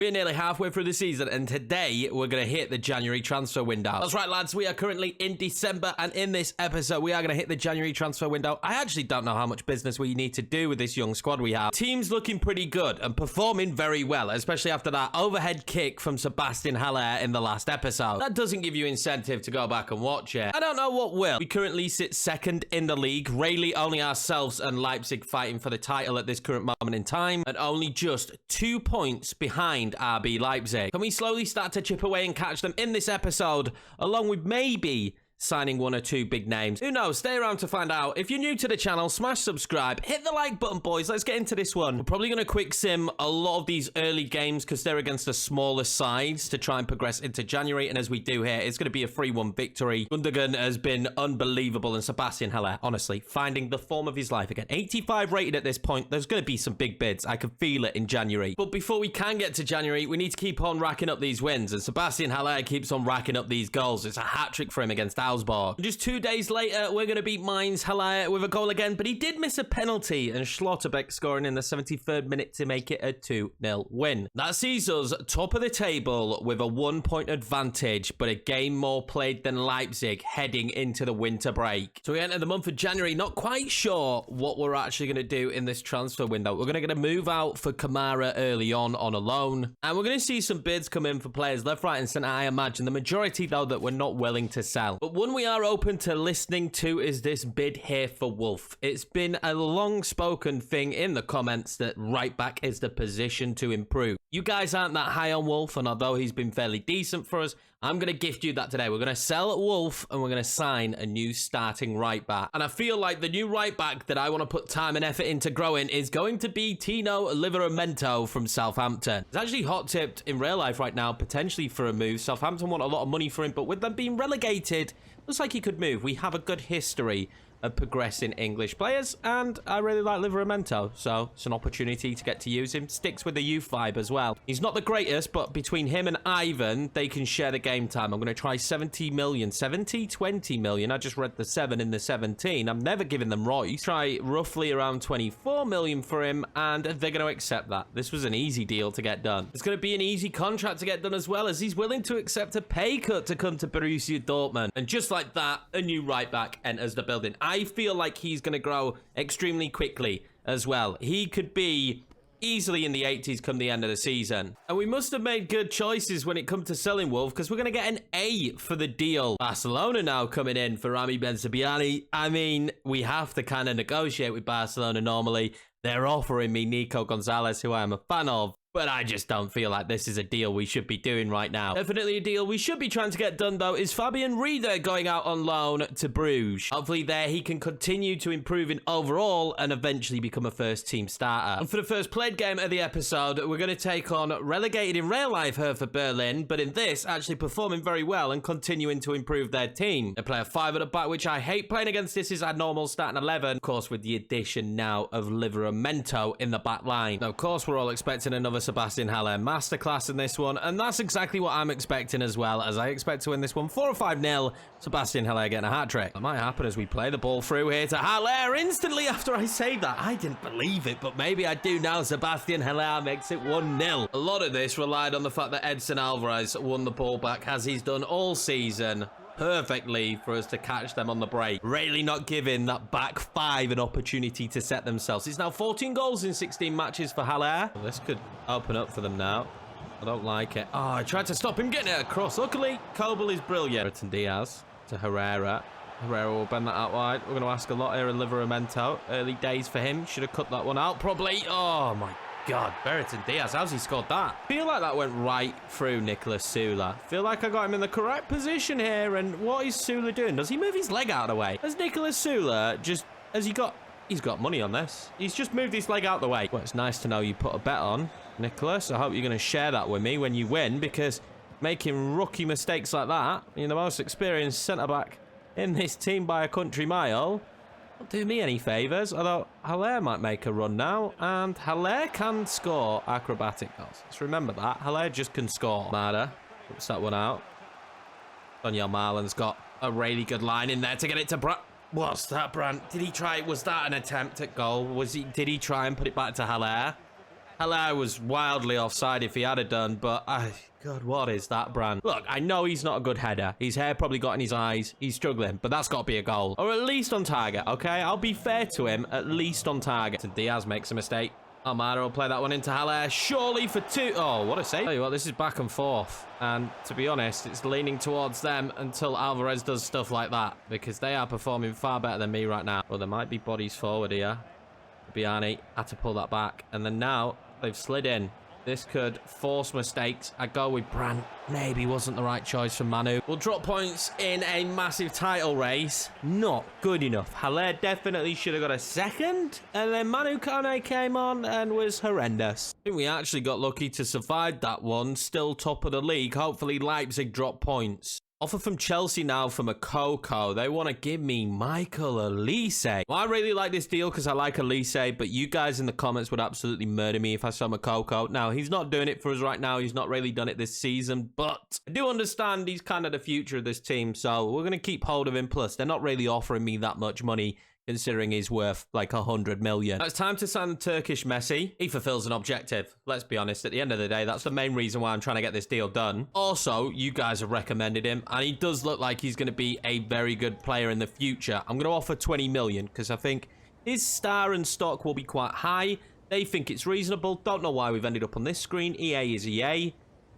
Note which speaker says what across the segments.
Speaker 1: We're nearly halfway through the season, and today we're going to hit the January transfer window. That's right, lads. We are currently in December, and in this episode, we are going to hit the January transfer window. I actually don't know how much business we need to do with this young squad we have. Team's looking pretty good and performing very well, especially after that overhead kick from Sebastian Haller in the last episode. That doesn't give you incentive to go back and watch it. I don't know what will. We currently sit second in the league, really only ourselves and Leipzig fighting for the title at this current moment in time, and only just 2 points behind RB Leipzig. Can we slowly start to chip away and catch them in this episode, along with maybe signing one or two big names? Who knows? Stay around to find out. If you're new to the channel, smash subscribe, hit the like button, boys. Let's get into this one. We're probably going to quick sim a lot of these early games because they're against the smaller sides to try and progress into January, and as we do here, it's going to be a 3-1 victory. Gundogan has been unbelievable, and Sebastian Haller, honestly, finding the form of his life again. 85 rated at this point. There's going to be some big bids. I can feel it in January. But before we can get to January, we need to keep on racking up these wins, and Sebastian Haller keeps on racking up these goals. It's a hat-trick for him against Augsburg. Just 2 days later, we're going to beat Mainz. Haller with a goal again, but he did miss a penalty, and Schlotterbeck scoring in the 73rd minute to make it a 2-0 win. That sees us top of the table with a 1-point advantage, but a game more played than Leipzig heading into the winter break. So we enter the month of January, not quite sure what we're actually going to do in this transfer window. We're going to get a move out for Kamara early on a loan, and we're going to see some bids come in for players left, right, and centre. I imagine the majority, though, that we're not willing to sell. But one we are open to listening to is this bid here for Wolf. It's been a long-spoken thing in the comments that right back is the position to improve. You guys aren't that high on Wolf, and although he's been fairly decent for us, I'm going to gift you that today. We're going to sell Wolf, and we're going to sign a new starting right back. And I feel like the new right back that I want to put time and effort into growing is going to be Tino Livramento from Southampton. It's actually hot-tipped in real life right now, potentially for a move. Southampton want a lot of money for him, but with them being relegated, looks like he could move. We have a good history of progressing English players, and I really like Livramento, so it's an opportunity to get to use him. Sticks with the youth vibe as well. He's not the greatest, but between him and Ivan, they can share the game time. I'm going to try 70 million. 70? 20 million. I just read the 7 in the 17. I'm never giving them Royce. Try roughly around 24 million for him, and they're going to accept that. This was an easy deal to get done. It's going to be an easy contract to get done as well, as he's willing to accept a pay cut to come to Borussia Dortmund. And just like that, a new right back enters the building. I feel like he's going to grow extremely quickly as well. He could be easily in the 80s come the end of the season. And we must have made good choices when it comes to selling Wolf, because we're going to get an A for the deal. Barcelona now coming in for Rami Bensebaini. I mean, we have to kind of negotiate with Barcelona normally. They're offering me Nico Gonzalez, who I am a fan of, but I just don't feel like this is a deal we should be doing right now. Definitely a deal we should be trying to get done, though, is Fabian Rieder going out on loan to Bruges. Hopefully there he can continue to improve in overall and eventually become a first-team starter. And for the first played game of the episode, we're going to take on relegated in real life Hertha Berlin, but in this, actually performing very well and continuing to improve their team. They play a 5 at the back, which I hate playing against. This is our normal starting 11, of course, with the addition now of Livramento in the back line. Now, of course, we're all expecting another Sebastian Haller masterclass in this one, and that's exactly what I'm expecting as well, as I expect to win this one 4 or 5-0. Sebastian Haller getting a hat-trick. That might happen as we play the ball through here to Haller instantly after I say that. I didn't believe it, but maybe I do now. Sebastian Haller makes it 1-0. A lot of this relied on the fact that Edson Alvarez won the ball back, as he's done all season, perfectly for us to catch them on the break. Really not giving that back 5 an opportunity to set themselves. It's now 14 goals in 16 matches for Haller. Well, this could open up for them now. I don't like it. Oh, I tried to stop him getting it across. Luckily, Kobel is brilliant. Brereton Diaz to Herrera. Herrera will bend that out wide. We're going to ask a lot here in Livramento. Early days for him. Should have cut that one out, probably. Oh, my God. Brereton Diaz, how's he scored that? Feel like that went right through Nicolas Sula. Feel like I got him in the correct position here. And what is Sula doing? Does he move his leg out of the way? Has Nicolas Sula just... He's got money on this. He's just moved his leg out the way. Well, it's nice to know you put a bet on, Nicholas. I hope you're going to share that with me when you win, because making rookie mistakes like that, you're the most experienced centre-back in this team by a country mile, don't do me any favours. Although Haller might make a run now, and Haller can score acrobatic goals. Let's remember that. Haller just can score. Mada puts that one out. Daniel Marlin's got a really good line in there to get it to Brandt. What's that, Brandt? Did he try? Was that an attempt at goal? Did he try and put it back to Haller? Haller was wildly offside if he had it done, but God, what is that, Brand? Look, I know he's not a good header. His hair probably got in his eyes. He's struggling, but that's got to be a goal. Or at least on target, okay? I'll be fair to him, at least on target. And Diaz makes a mistake. Almada will play that one into Haller. Surely for 2. Oh, what a save. Tell you what, this is back and forth. And to be honest, it's leaning towards them until Alvarez does stuff like that. Because they are performing far better than me right now. Well, there might be bodies forward here. Biani had to pull that back. And then now they've slid in. This could force mistakes. I go with Brandt. Maybe wasn't the right choice for Manu. We'll drop points in a massive title race. Not good enough. Haller definitely should have got a second. And then Manu Kone came on and was horrendous. I think we actually got lucky to survive that one. Still top of the league. Hopefully Leipzig drop points. Offer from Chelsea now for Makoko. They want to give me Michael Elise. Well, I really like this deal because I like Elise, but you guys in the comments would absolutely murder me if I saw Makoko. Now, he's not doing it for us right now. He's not really done it this season, but I do understand he's kind of the future of this team, so we're going to keep hold of him. Plus, they're not really offering me that much money, considering he's worth like 100 million. Now it's time to sign the Turkish Messi. He fulfills an objective. Let's be honest, at the end of the day, that's the main reason why I'm trying to get this deal done. Also, you guys have recommended him, and he does look like he's going to be a very good player in the future. I'm going to offer 20 million because I think his star and stock will be quite high. They think it's reasonable. Don't know why we've ended up on this screen. EA is EA.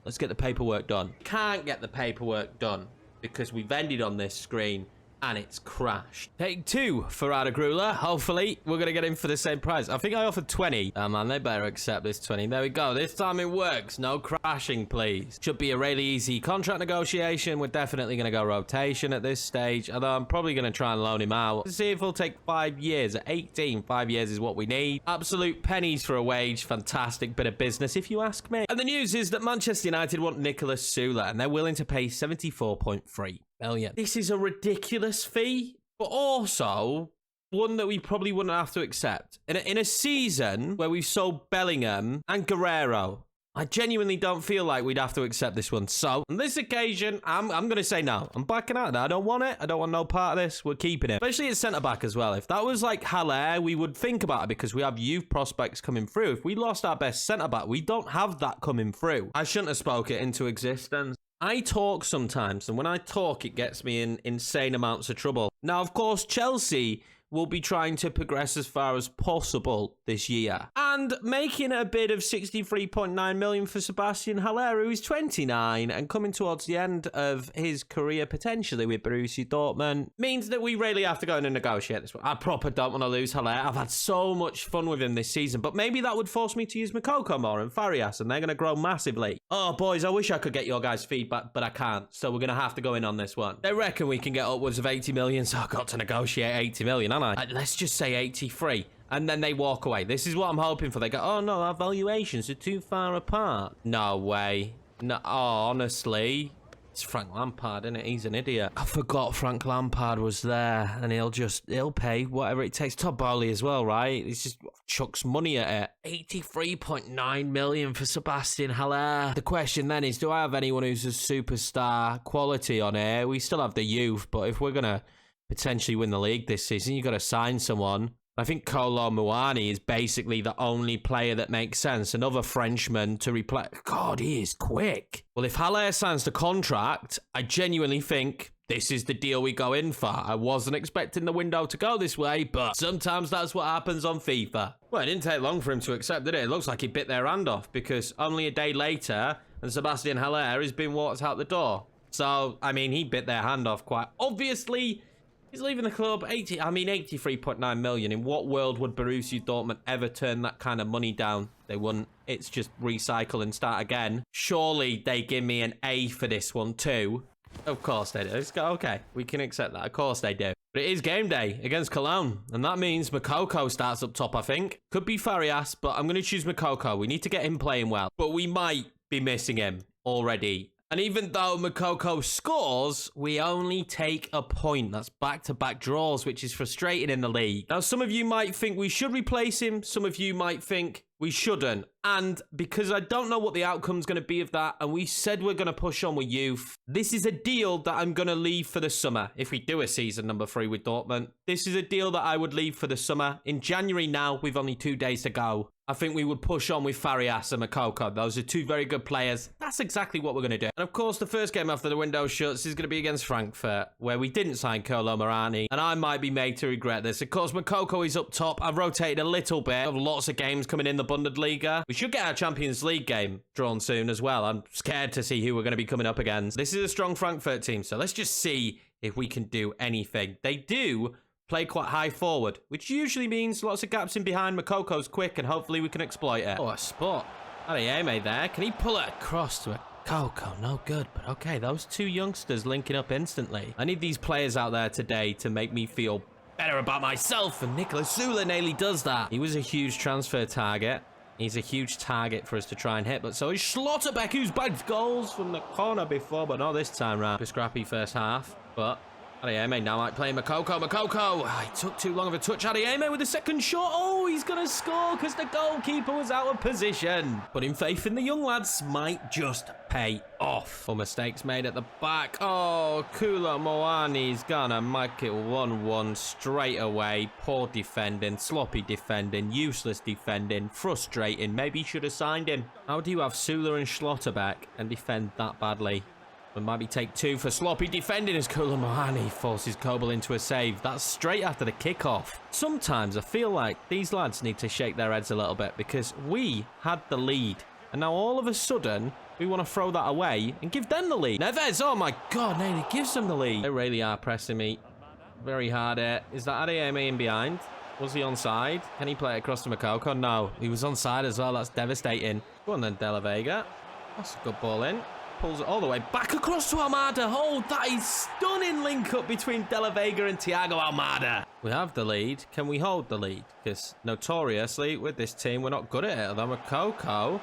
Speaker 1: Let's get the paperwork done. Can't get the paperwork done because we've ended on this screen. And it's crashed. Take 2 for Arda. Hopefully, we're going to get him for the same price. I think I offered 20. Oh, man, they better accept this 20. There we go. This time it works. No crashing, please. Should be a really easy contract negotiation. We're definitely going to go rotation at this stage. Although I'm probably going to try and loan him out. See if he'll take 5 years. At 18, 5 years is what we need. Absolute pennies for a wage. Fantastic bit of business, if you ask me. And the news is that Manchester United want Nicolas Sula, and they're willing to pay 74.3 million. This is a ridiculous fee, but also one that we probably wouldn't have to accept. In a season where we've sold Bellingham and Guerrero, I genuinely don't feel like we'd have to accept this one. So, on this occasion, I'm going to say no. I'm backing out of that. I don't want it. I don't want no part of this. We're keeping it. Especially at centre-back as well. If that was like Haller, we would think about it because we have youth prospects coming through. If we lost our best centre-back, we don't have that coming through. I shouldn't have spoke it into existence. I talk sometimes, and when I talk, it gets me in insane amounts of trouble. Now, of course, Chelsea will be trying to progress as far as possible this year. And making a bid of 63.9 million for Sebastian Haller, who is 29 and coming towards the end of his career potentially with Borussia Dortmund, means that we really have to go in and negotiate this one. I proper don't want to lose Haller. I've had so much fun with him this season, but maybe that would force me to use Makoko more and Farias, and they're going to grow massively. Oh, boys, I wish I could get your guys' feedback, but I can't, so we're going to have to go in on this one. They reckon we can get upwards of 80 million, so I've got to negotiate 80 million, haven't I? Let's just say 83. And then they walk away. This is what I'm hoping for. They go, oh no, our valuations are too far apart. No way. No, oh, honestly. It's Frank Lampard, isn't it? He's an idiot. I forgot Frank Lampard was there. And he'll pay whatever it takes. Todd Bowley as well, right? He just chucks money at it. 83.9 million for Sebastian Haller. The question then is, do I have anyone who's a superstar quality on here? We still have the youth, but if we're going to potentially win the league this season, you've got to sign someone. I think Kolo Muani is basically the only player that makes sense. Another Frenchman to replace. God, he is quick. Well, if Haller signs the contract, I genuinely think this is the deal we go in for. I wasn't expecting the window to go this way, but sometimes that's what happens on FIFA. Well, it didn't take long for him to accept, did it? It looks like he bit their hand off because only a day later, and Sebastian Haller has been walked out the door. So, I mean, he bit their hand off quite obviously. He's leaving the club. 83.9 million. In what world would Borussia Dortmund ever turn that kind of money down? They wouldn't. It's just recycle and start again. Surely they give me an A for this one too. Of course they do. Okay, we can accept that. Of course they do. But it is game day against Cologne. And that means Makoko starts up top, I think. Could be Farias, but I'm going to choose Makoko. We need to get him playing well. But we might be missing him already. And even though Makoko scores, we only take a point. That's back-to-back draws, which is frustrating in the league. Now, some of you might think we should replace him. Some of you might think we shouldn't. And because I don't know what the outcome's going to be of that, and we said we're going to push on with youth, this is a deal that I'm going to leave for the summer. If we do a season number 3 with Dortmund, this is a deal that I would leave for the summer. In January now, we've only 2 days to go. I think we would push on with Farias and Moukoko. Those are 2 very good players. That's exactly what we're going to do. And of course, the first game after the window shuts is going to be against Frankfurt, where we didn't sign Kolo Muani. And I might be made to regret this. Of course, Moukoko is up top. I've rotated a little bit. I have lots of games coming in the Bundesliga. We should get our Champions League game drawn soon as well. I'm scared to see who we're going to be coming up against. This is a strong Frankfurt team, so let's just see if we can do anything. They do play quite high forward, which usually means lots of gaps in behind. Mokoko's quick, and hopefully we can exploit it. Oh, a spot. Adeyemi there. Can he pull it across to Moukoko? No good, but okay, those 2 youngsters linking up instantly. I need these players out there today to make me feel better about myself, and Nicolas Sula nearly does that. He was a huge transfer target. He's a huge target for us to try and hit, but so is Schlotterbeck, who's bagged goals from the corner before, but not this time round. A scrappy first half, but Adeyemi now might play Moukoko. Moukoko, he took too long of a touch. Adeyemi with the second shot. Oh, he's going to score because the goalkeeper was out of position. Putting faith in the young lads might just pay off. Oh, mistakes made at the back. Oh, Kolo Muani's going to make it 1-1 straight away. Poor defending, sloppy defending, useless defending, frustrating. Maybe you should have signed him. How do you have Sula and Schlotterbeck and defend that badly? We might be take 2 for sloppy defending as Kolo Muani forces Kobel into a save. That's straight after the kickoff. Sometimes I feel like these lads need to shake their heads a little bit because we had the lead. And now all of a sudden, we want to throw that away and give them the lead. Neves, oh my God, nearly gives them the lead. They really are pressing me very hard here. Is that Adeyemi in behind? Was he onside? Can he play it across to Moukoko? No, he was onside as well. That's devastating. Go on then, De La Vega. That's a good ball in. Pulls it all the way back across to Almada. Oh, that is stunning link up between De La Vega and Thiago Almada. We have the lead. Can we hold the lead? Because notoriously with this team, we're not good at it. Although Moukoko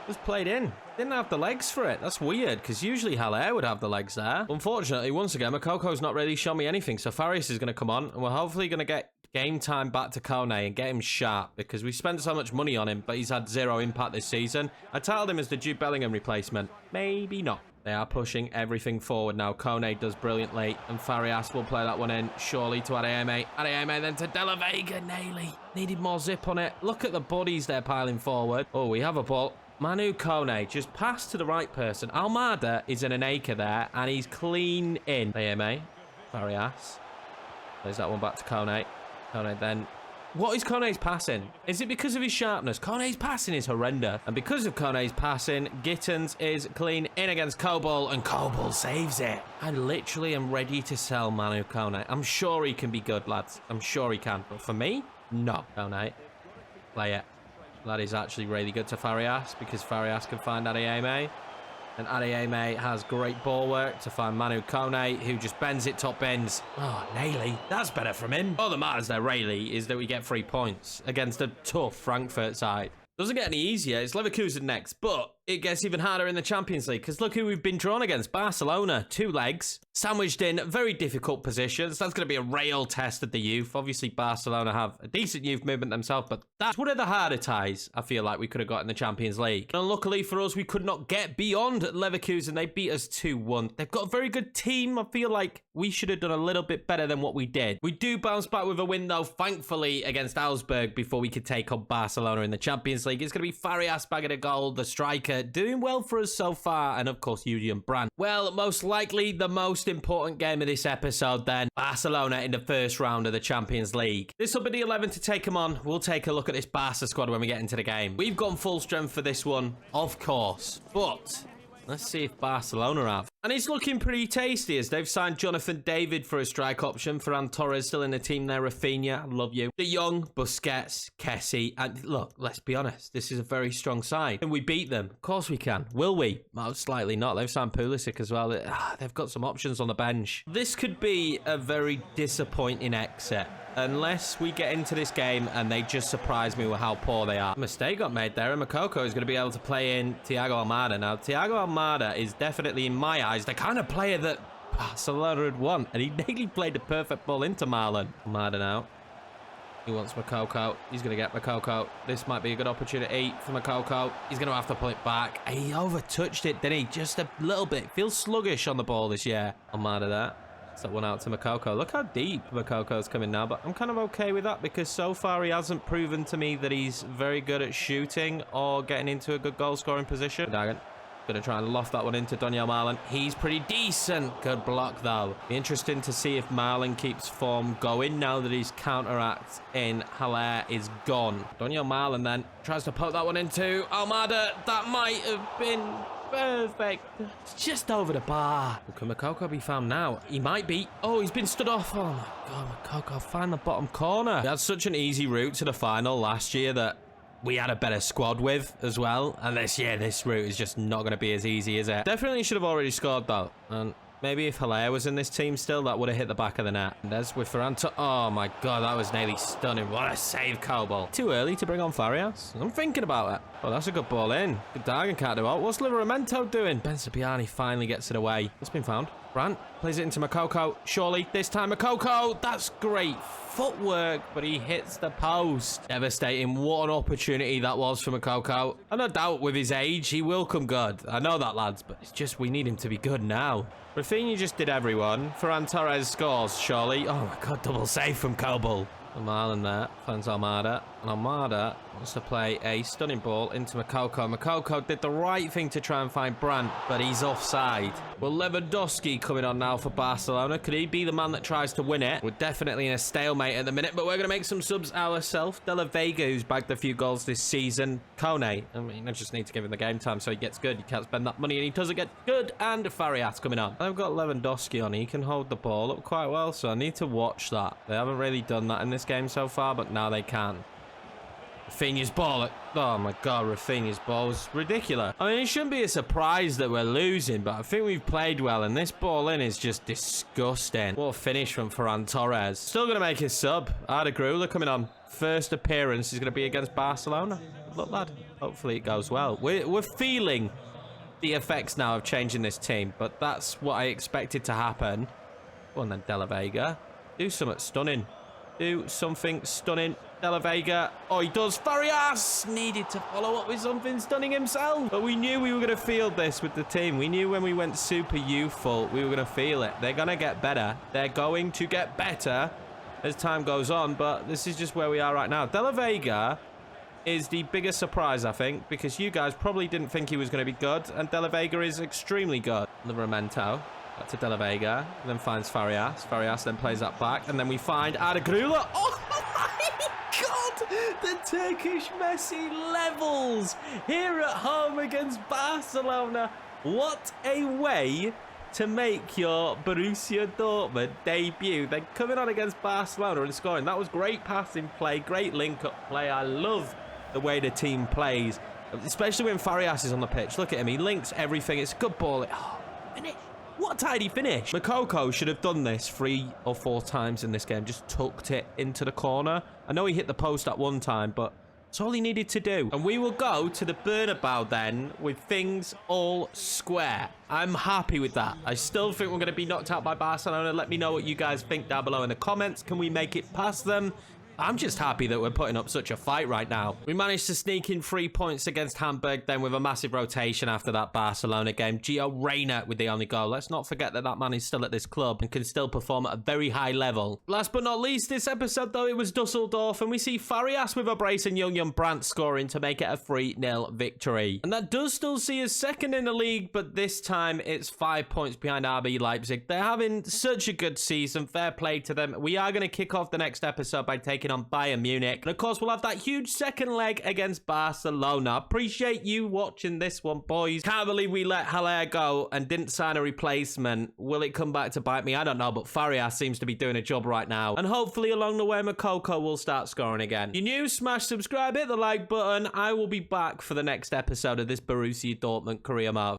Speaker 1: was played in. Didn't have the legs for it. That's weird because usually Haller would have the legs there. Unfortunately, once again, Mokoko's not really shown me anything. So Farias is going to come on and we're hopefully going to get game time back to Kone and get him sharp because we spent so much money on him, but he's had 0 impact this season. I titled him as the Jude Bellingham replacement. Maybe not. They are pushing everything forward now. Kone does brilliantly, and Farias will play that one in, surely to Adeyemi. Adeyemi then to De La Vega. Naily. Needed more zip on it. Look at the bodies they're piling forward. Oh, we have a ball. Manu Kone just passed to the right person. Almada is in an acre there, and he's clean in. Adeyemi. Farias. Plays that one back to Kone. Kone then. What is Kone's passing? Is it because of his sharpness? Kone's passing is horrendous. And because of Kone's passing, Gittens is clean in against Kobel, and Kobel saves it. I literally am ready to sell Manu Kone. I'm sure he can be good, lads. I'm sure he can. But for me, no. Kone, play it. That is actually really good to Farias because Farias can find Adeyemi. And Adeyemi has great ball work to find Manu Kone, who just bends it top bins. Oh, Naily. That's better from him. All that matters there, really, is that we get 3 points against a tough Frankfurt side. Doesn't get any easier. It's Leverkusen next, but it gets even harder in the Champions League because look who we've been drawn against. Barcelona, 2 legs, sandwiched in very difficult positions. That's going to be a real test of the youth. Obviously, Barcelona have a decent youth movement themselves, but that's one of the harder ties I feel like we could have got in the Champions League. And luckily for us, we could not get beyond Leverkusen. They beat us 2-1. They've got a very good team. I feel like we should have done a little bit better than what we did. We do bounce back with a win, though, thankfully, against Augsburg before we could take on Barcelona in the Champions League. It's going to be Farias bagging a goal, the striker, doing well for us so far, and of course Julian Brandt. Well, most likely the most important game of this episode then, Barcelona in the first round of the Champions League. This will be the 11 to take them on. We'll take a look at this Barca squad when we get into the game. We've gone full strength for this one, of course, but let's see if Barcelona have. And it's looking pretty tasty as they've signed Jonathan David for a strike option. Ferran Torres still in the team there. Rafinha, I love you. De Jong, Busquets, Kessie. And look, let's be honest. This is a very strong side. Can we beat them? Of course we can. Will we? Most likely not. They've signed Pulisic as well. They've got some options on the bench. This could be a very disappointing exit. Unless we get into this game and they just surprise me with how poor they are. A mistake got made there, and Moukoko is going to be able to play in Thiago Almada. Now, Thiago Almada is definitely, in my eyes, the kind of player that Barcelona would want, and he nearly played the perfect ball into Marlon. Almada now. He wants Moukoko. He's going to get Moukoko. This might be a good opportunity for Moukoko. He's going to have to pull it back. He overtouched it, didn't he? Just a little bit. Feels sluggish on the ball this year. I'm mad at that. That one out to Moukoko. Look how deep Moukoko's coming now, but I'm kind of okay with that because so far he hasn't proven to me that he's very good at shooting or getting into a good goal-scoring position. Dagan. Going to try and loft that one into Donyell Malen. He's pretty decent. Good block, though. Be interesting to see if Malen keeps form going now that his counteract in Haller is gone. Donyell Malen then tries to poke that one into Almada. That might have been perfect. It's just over the bar. Can Moukoko be found now? He might be. Oh, he's been stood off. Oh, my God. Moukoko, find the bottom corner. He had such an easy route to the final last year that we had a better squad with as well. And this year, this route is just not going to be as easy, is it? Definitely should have already scored, though. And maybe if Haller was in this team still, that would have hit the back of the net. And there's with Ferran. Oh, my God. That was nearly stunning. What a save, Cobalt. Too early to bring on Farias? I'm thinking about it. Oh, that's a good ball in. Good Dagan can't do it. What's Livramento doing? Ben Sabiani finally gets it away. It's been found. Brandt plays it into Moukoko. Surely this time Moukoko. That's great footwork, but he hits the post. Devastating. What an opportunity that was for Moukoko. And no doubt with his age, he will come good. I know that, lads, but it's just we need him to be good now. Rafinha just did everyone. Ferran Torres scores, surely. Oh my God, double save from Kobel. Malen there, finds Almada, and Almada wants to play a stunning ball into Moukoko. Moukoko did the right thing to try and find Brandt, but he's offside. Well, Lewandowski coming on now for Barcelona. Could he be the man that tries to win it? We're definitely in a stalemate at the minute, but we're going to make some subs ourselves. De La Vega, who's bagged a few goals this season. Kone, I mean, I just need to give him the game time so he gets good. He can't spend that money and he doesn't get good. And Farias coming on. I've got Lewandowski on. He can hold the ball up quite well, so I need to watch that. They haven't really done that in this game so far, but now they can. Rafinha's ball. Oh my God, Rafinha's ball was ridiculous. I mean, it shouldn't be a surprise that we're losing, but I think we've played well, and this ball in is just disgusting. What a finish from Ferran Torres. Still going to make his sub. Arda Güler coming on. First appearance is going to be against Barcelona. Look, lad. Hopefully it goes well. We're feeling the effects now of changing this team, but that's what I expected to happen. Go on then, De La Vega. Do something stunning. Do something stunning. De La Vega. Oh, he does. Farias needed to follow up with something stunning himself. But we knew we were going to feel this with the team. We knew when we went super youthful, we were going to feel it. They're going to get better. They're going to get better as time goes on. But this is just where we are right now. De La Vega is the biggest surprise, I think, because you guys probably didn't think he was going to be good. And De La Vega is extremely good. Livramento. Back to De La Vega, and then finds Farias. Farias then plays that back, and then we find Arda Güler. Oh my God! The Turkish Messi levels here at home against Barcelona. What a way to make your Borussia Dortmund debut. They're coming on against Barcelona and scoring. That was great passing play, great link-up play. I love the way the team plays, especially when Farias is on the pitch. Look at him. He links everything. It's a good ball. Oh, finish. What a tidy finish. Moukoko should have done this 3 or 4 times in this game. Just tucked it into the corner. I know he hit the post at one time, but that's all he needed to do. And we will go to the Bernabeu then with things all square. I'm happy with that. I still think we're going to be knocked out by Barcelona. Let me know what you guys think down below in the comments. Can we make it past them? I'm just happy that we're putting up such a fight right now. We managed to sneak in 3 points against Hamburg, then with a massive rotation after that Barcelona game. Gio Reyna with the only goal. Let's not forget that that man is still at this club and can still perform at a very high level. Last but not least, this episode, though, it was Dusseldorf, and we see Farias with a brace and young Brandt scoring to make it a 3-0 victory. And that does still see us second in the league, but this time it's 5 points behind RB Leipzig. They're having such a good season. Fair play to them. We are going to kick off the next episode by taking on Bayern Munich. And of course, we'll have that huge second leg against Barcelona. Appreciate you watching this one, boys. Can't believe we let Haller go and didn't sign a replacement. Will it come back to bite me? I don't know, but Farias seems to be doing a job right now. And hopefully along the way, Moukoko will start scoring again. If you're new, smash subscribe, hit the like button. I will be back for the next episode of this Borussia Dortmund career mode.